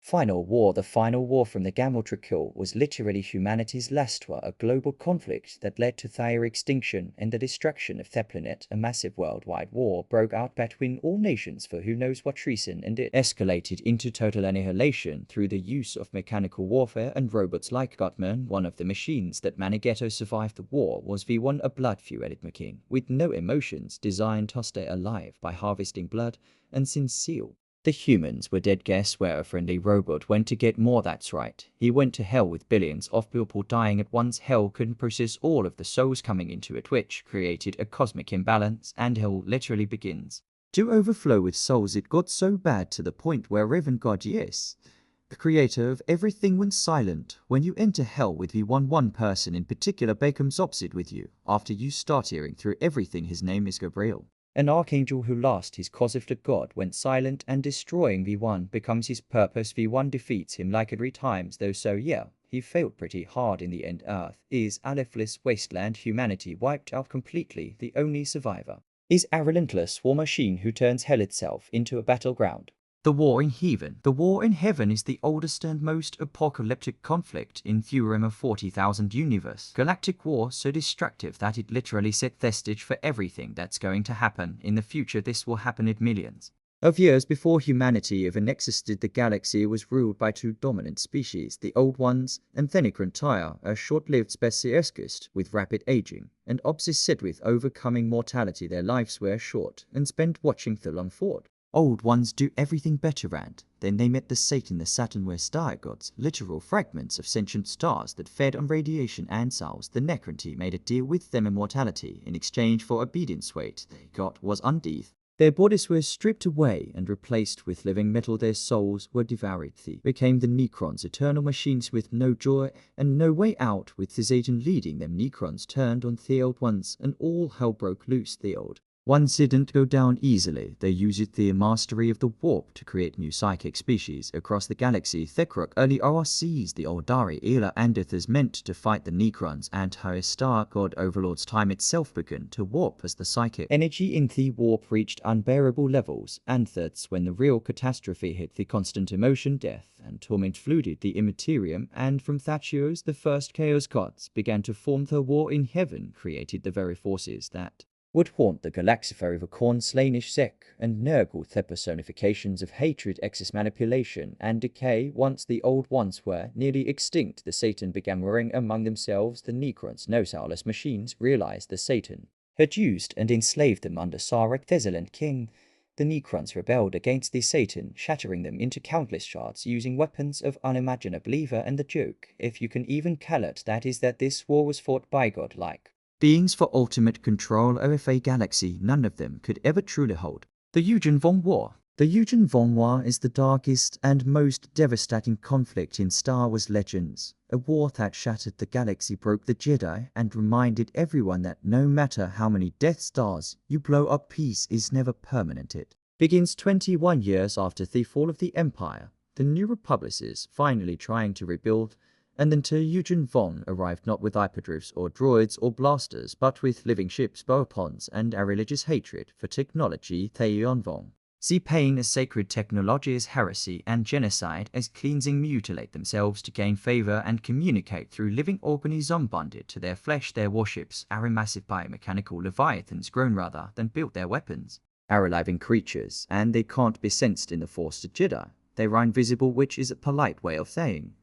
Final War. The Final War from the Gamma-Trickle was literally humanity's last war, a global conflict that led to their extinction and the destruction of the planet. A massive worldwide war broke out between all nations for who knows what reason, and it escalated into total annihilation through the use of mechanical warfare and robots like Godman. One of the machines that managed to survive the war was V1, a blood-fueled machine with no emotions, designed to stay alive by harvesting blood and sincere. The humans were dead. Guess where a friendly robot went to get more? That's right, he went to hell, with billions of people dying at once. Hell couldn't process all of the souls coming into it, which created a cosmic imbalance, and hell literally begins to overflow with souls. It got so bad to the point where even God, yes, the creator of everything, went silent. When you enter hell with one person in particular becomes opposite with you. After you start hearing through everything, his name is Gabriel. An archangel who lost his cause of the god went silent, and destroying V1 becomes his purpose. V1 defeats him like 3 times though, so yeah, he failed pretty hard in the end. Earth is a lifeless wasteland, humanity wiped out completely. The only survivor is a relentless war machine who turns hell itself into a battleground. The War in Heaven. The War in Heaven is the oldest and most apocalyptic conflict in Theorem of 40,000 universe. Galactic War, so destructive that it literally set the stage for everything that's going to happen in the future. This will happen in millions of years before humanity even existed. The galaxy was ruled by 2 dominant species, the Old Ones and Thenecrontire, a short-lived species with rapid aging and obsessed with overcoming mortality. Their lives were short and spent watching the long fought. Old Ones do everything better, and then they met the Satan. The Saturn were star gods, literal fragments of sentient stars that fed on radiation and souls. The Necronty made a deal with them, immortality in exchange for obedience. What they got was undeath. Their bodies were stripped away and replaced with living metal. Their souls were devoured. They became the Necrons, eternal machines with no joy and no way out. With the Satan leading them, Necrons turned on the Old Ones and all hell broke loose. The Old Ones didn't go down easily. They used the mastery of the warp to create new psychic species across the galaxy. Thekrook, early ORCs, the Oldari, Ela, and Ithas meant to fight the Necrons and her star god overlords. Time itself began to warp as the psychic energy in the warp reached unbearable levels, and that's when the real catastrophe hit. The constant emotion, death, and torment flooded the immaterium, and from Thatchios the first chaos gods began to form. The War in Heaven created the very forces that would haunt the galaxy forever. Korn, Slanish, Zek, and Nurgle, the personifications of hatred, excess, manipulation, and decay. Once the Old Ones were nearly extinct, the Satan began warring among themselves. The Necrons, no soulless machines, realized the Satan had used and enslaved them under Sarek, Thessalant king. The Necrons rebelled against the Satan, shattering them into countless shards using weapons of unimaginable evil. And the joke, if you can even call it that, is that this war was fought by godlike beings for ultimate control of a galaxy none of them could ever truly hold. The Yuuzhan Vong War. The Yuuzhan Vong War is the darkest and most devastating conflict in Star Wars legends. A war that shattered the galaxy, broke the Jedi, and reminded everyone that no matter how many Death Stars you blow up, peace is never permanent. It begins 21 years after the fall of the Empire. The New Republic is finally trying to rebuild, and then Yuuzhan Vong arrived not with hyperdrives or droids or blasters, but with living ships, bowpons, and a religious hatred for technology. Yuuzhan Vong see pain as sacred, technology as heresy, and genocide as cleansing. Mutilate themselves to gain favor and communicate through living organisms bonded to their flesh. Their warships are massive biomechanical leviathans, grown rather than built. Their weapons are living creatures, and they can't be sensed in the Force. The Jedi, they are invisible, which is a polite way of saying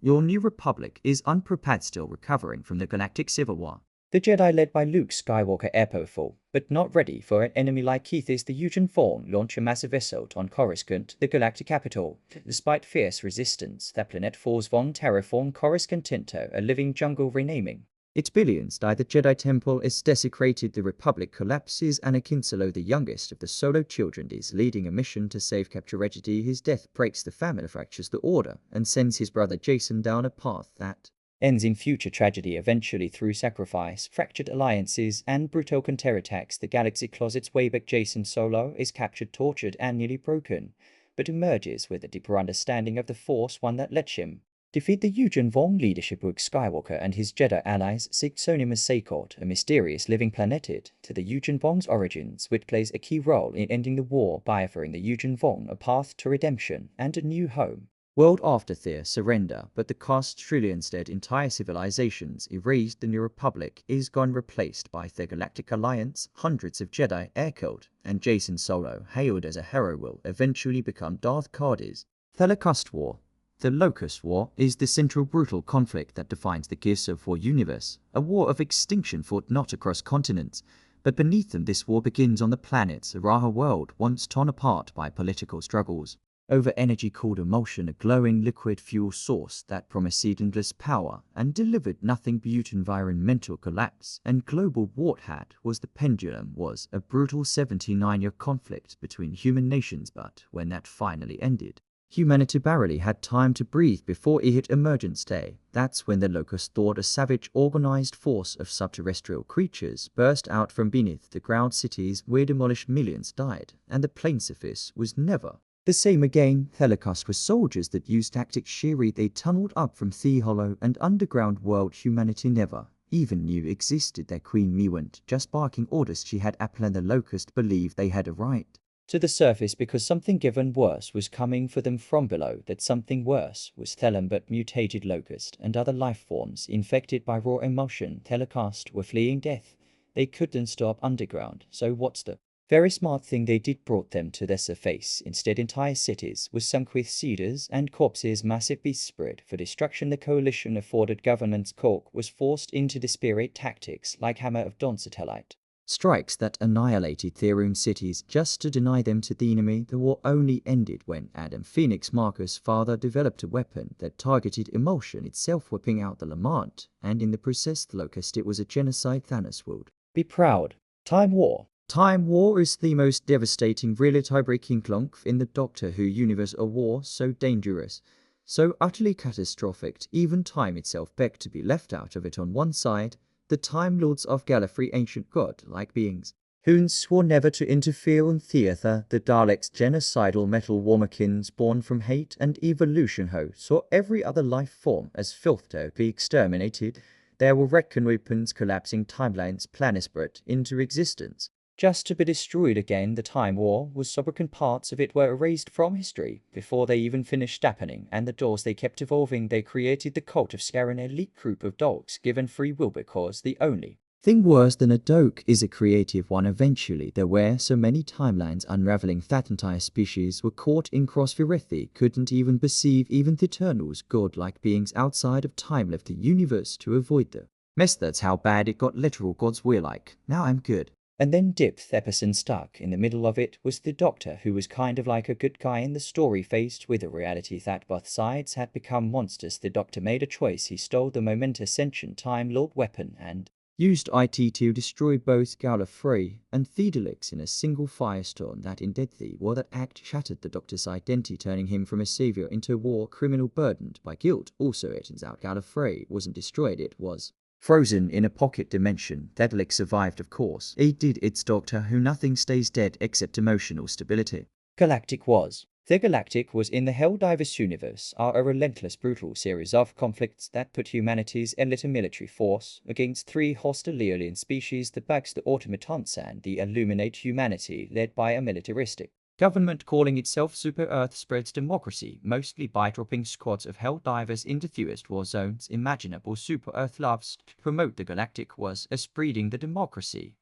your New Republic is unprepared, still recovering from the Galactic Civil War. The Jedi, led by Luke Skywalker, are powerful, but not ready for an enemy like Keith. Is the Yuuzhan Vong launch a massive assault on Coruscant, the galactic capital. Despite fierce resistance, the planet falls. Vong terraform Coruscant Tinto, a living jungle, renaming its billions die. The Jedi Temple is desecrated. The Republic collapses. Anakin Solo, the youngest of the Solo children, is leading a mission to save Capture Reggie. His death breaks the family, fractures the order, and sends his brother Jason down a path that ends in future tragedy. Eventually, through sacrifice, fractured alliances, and brutal counterattacks, the galaxy claws its way back. Jason Solo is captured, tortured, and nearly broken, but emerges with a deeper understanding of the Force, one that lets him defeat the Yuuzhan Vong leadership. Luke Skywalker and his Jedi allies seek Sonimus Sakot, a mysterious living planet, to the Yuuzhan Vong's origins, which plays a key role in ending the war by offering the Yuuzhan Vong a path to redemption and a new home. World after their surrender, but the cost trillions dead entire civilizations erased. The New Republic is gone, replaced by the Galactic Alliance. Hundreds of Jedi air-killed, and Jason Solo, hailed as a hero, will eventually become Darth Cardi's. The Locust War. The Locust War is the central brutal conflict that defines the Gears of War universe, a war of extinction fought not across continents, but beneath them. This war begins on the planet's Raha world, once torn apart by political struggles over energy-cooled emulsion, a glowing liquid fuel source that promised endless power and delivered nothing but environmental collapse and global warhead. Was the pendulum was a brutal 79-year conflict between human nations, but when that finally ended, humanity barely had time to breathe before it hit emergence day. That's when the Locust thought a savage, organized force of subterrestrial creatures burst out from beneath the ground. Cities were demolished, millions died, and the plain surface was never the same again. The Locust were soldiers that used tactics Shiri. They tunneled up from the hollow and underground world humanity never even knew existed. Their queen Me went just barking orders she had. Apple and the Locust believed they had a right to the surface because something even worse was coming for them from below. That something worse was Thelem, but mutated Locust and other life forms infected by raw emotion. The Locust were fleeing death. They couldn't stop underground, so what's the very smart thing they did brought them to the surface. Instead, entire cities were sunk with cedars and corpses. Massive beasts spread for destruction. The coalition afforded government's cork was forced into desperate tactics like Hammer of Dawn satellite strikes that annihilated their own cities just to deny them to the enemy. The war only ended when Adam Phoenix, Marcus' father, developed a weapon that targeted emulsion itself, whipping out the Lamont, and in the process the Locust. It was a genocide Thanos would be proud. Time War. Time War is the most devastating, really tie-breaking clunk in the Doctor Who universe. A war so dangerous, so utterly catastrophic, even time itself begged to be left out of it. On one side, the Time Lords of Gallifrey, ancient god-like beings who swore never to interfere in theatre. The Daleks, genocidal metal warmakins born from hate and evolution, who saw every other life form as filth to be exterminated. There were Retcon weapons, collapsing timelines, planets brought into existence just to be destroyed again. The Time War was so broken parts of it were erased from history before they even finished happening, and the doors they kept evolving. They created the cult of Scare, an elite group of dogs given free will because the only thing worse than a dog is a creative one. Eventually there were so many timelines unraveling that entire species were caught in crossfire. They couldn't even perceive even the Eternals, godlike beings outside of time, left the universe to avoid the mess. That's how bad it got. Literal gods were like, now I'm good. And then Dipth Epperson, stuck in the middle of it, was the Doctor, who was kind of like a good guy in the story, faced with a reality that both sides had become monsters. The Doctor made a choice. He stole the momentous sentient Time Lord weapon and used it to destroy both Gallifrey and Thedalix in a single firestorm. That indeed the war that act shattered the Doctor's identity, turning him from a savior into a war criminal burdened by guilt. Also, it turns out Gallifrey wasn't destroyed, it was frozen in a pocket dimension. Thedalix survived, of course. It did its Doctor Who. Nothing stays dead except emotional stability. Galactic Wars. The Galactic Wars in the Helldivers universe are a relentless, brutal series of conflicts that put humanity's elite military force against three hostile alien species: the Bugs, the Automatons, and the Illuminate humanity, led by a militaristic government calling itself Super Earth. Spreads democracy, mostly by dropping squads of Helldivers into fewest war zones imaginable. Super Earth loves to promote the Galactic Wars as spreading the democracy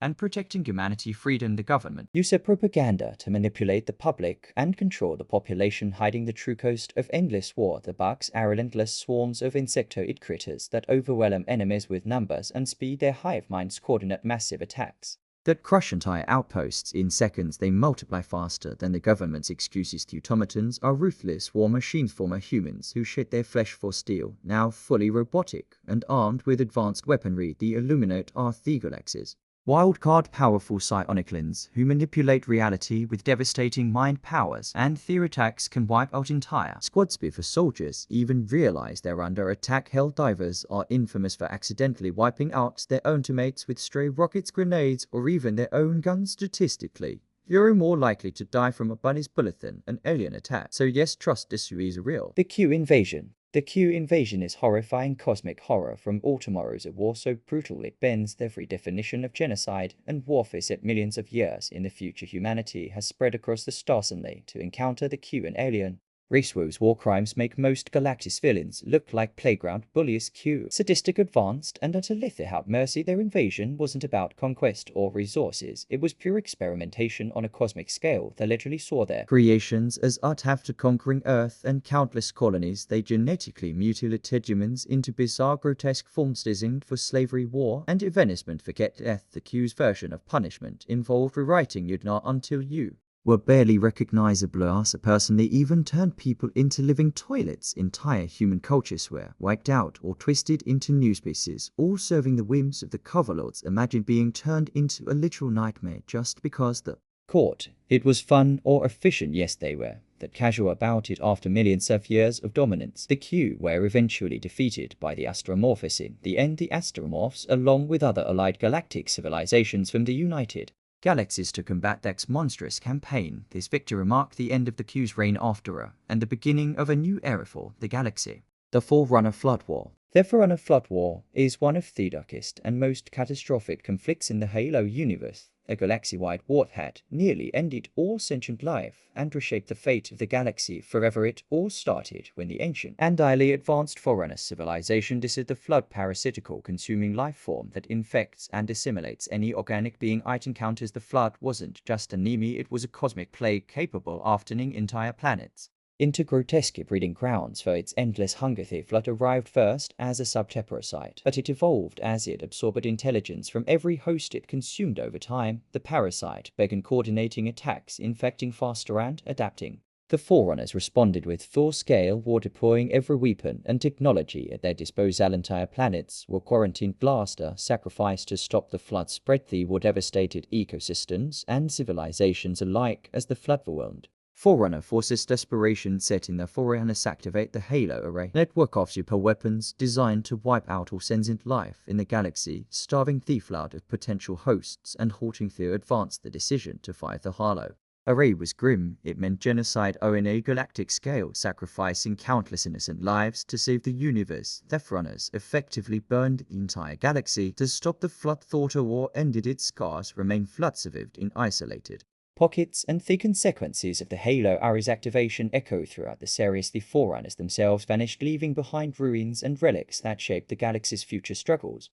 and protecting humanity. Freedom. The government uses propaganda to manipulate the public and control the population, hiding the true cost of endless war. The Bugs are relentless swarms of insectoid critters that overwhelm enemies with numbers and speed. Their hive minds coordinate massive attacks that crush entire outposts in seconds. They multiply faster than the government's excuses. The automatons are ruthless war machines, former humans who shed their flesh for steel, now fully robotic and armed with advanced weaponry. The Illuminate are the galaxy's wildcard, powerful psioniclins who manipulate reality with devastating mind powers, and their attacks can wipe out entire squads before soldiers even realize they're under attack. Helldivers are infamous for accidentally wiping out their own teammates with stray rockets, grenades, or even their own guns. Statistically, you're more likely to die from a bunny's bullet than an alien attack. So yes, trust this is real. The Q invasion. The Q invasion is horrifying cosmic horror from all tomorrows. A war so brutal it bends every definition of genocide and warfare set millions of years in the future. Humanity has spread across the stars only to encounter the Q, an alien Racewo's war crimes make most Galactus villains look like playground bullies. Sadistic, advanced, and utter without mercy. Their invasion wasn't about conquest or resources, it was pure experimentation on a cosmic scale that literally saw their creations as art after conquering Earth and countless colonies. They genetically mutilated humans into bizarre, grotesque forms designed for slavery, war, and evanescent. Forget death. The Q's version of punishment involved rewriting Yuuzhan until you were barely recognizable as a person. They even turned people into living toilets. Entire human cultures were wiped out or twisted into new species, all serving the whims of the coverlords. Imagine being turned into a literal nightmare just because the court it was fun or efficient. Yes, they were that casual about it. After millions of years of dominance, the Q were eventually defeated by the Astromorphs. In the end, the Astromorphs, along with other allied galactic civilizations from the United Galaxies, to combat Deck's monstrous campaign. This victory marked the end of the Q's reign after her, and the beginning of a new era for the galaxy. The Forerunner-Flood War. The Forerunner-Flood War is one of the darkest and most catastrophic conflicts in the Halo universe. A galaxy-wide war had nearly ended all sentient life and reshaped the fate of the galaxy forever. It all started when the ancient and highly advanced Forerunner civilization discovered the flood, parasitical consuming life form that infects and assimilates any organic being it encounters. The flood wasn't just an enemy, it was a cosmic plague capable of turning entire planets into grotesque breeding grounds for its endless hunger. The flood arrived first as a subparasite, but it evolved as it absorbed intelligence from every host it consumed. Over time, the parasite began coordinating attacks, infecting faster and adapting. The Forerunners responded with full-scale war, deploying every weapon and technology at their disposal. Entire planets were quarantined, blaster sacrificed to stop the flood spread. The war devastated ecosystems and civilizations alike as the flood overwhelmed Forerunner forces. Desperation set in. The Forerunners activate the Halo array, network of super weapons designed to wipe out all sentient life in the galaxy, starving the flood of potential hosts and halting their advance. The decision to fire the Halo array was grim. It meant genocide on a galactic scale, sacrificing countless innocent lives to save the universe. The Forerunners effectively burned the entire galaxy to stop the flood. Thought a war ended, its scars remain. Flood survived in isolated pockets, and the consequences of the Halo array's activation echo throughout the series. The Forerunners themselves vanished, leaving behind ruins and relics that shaped the galaxy's future struggles.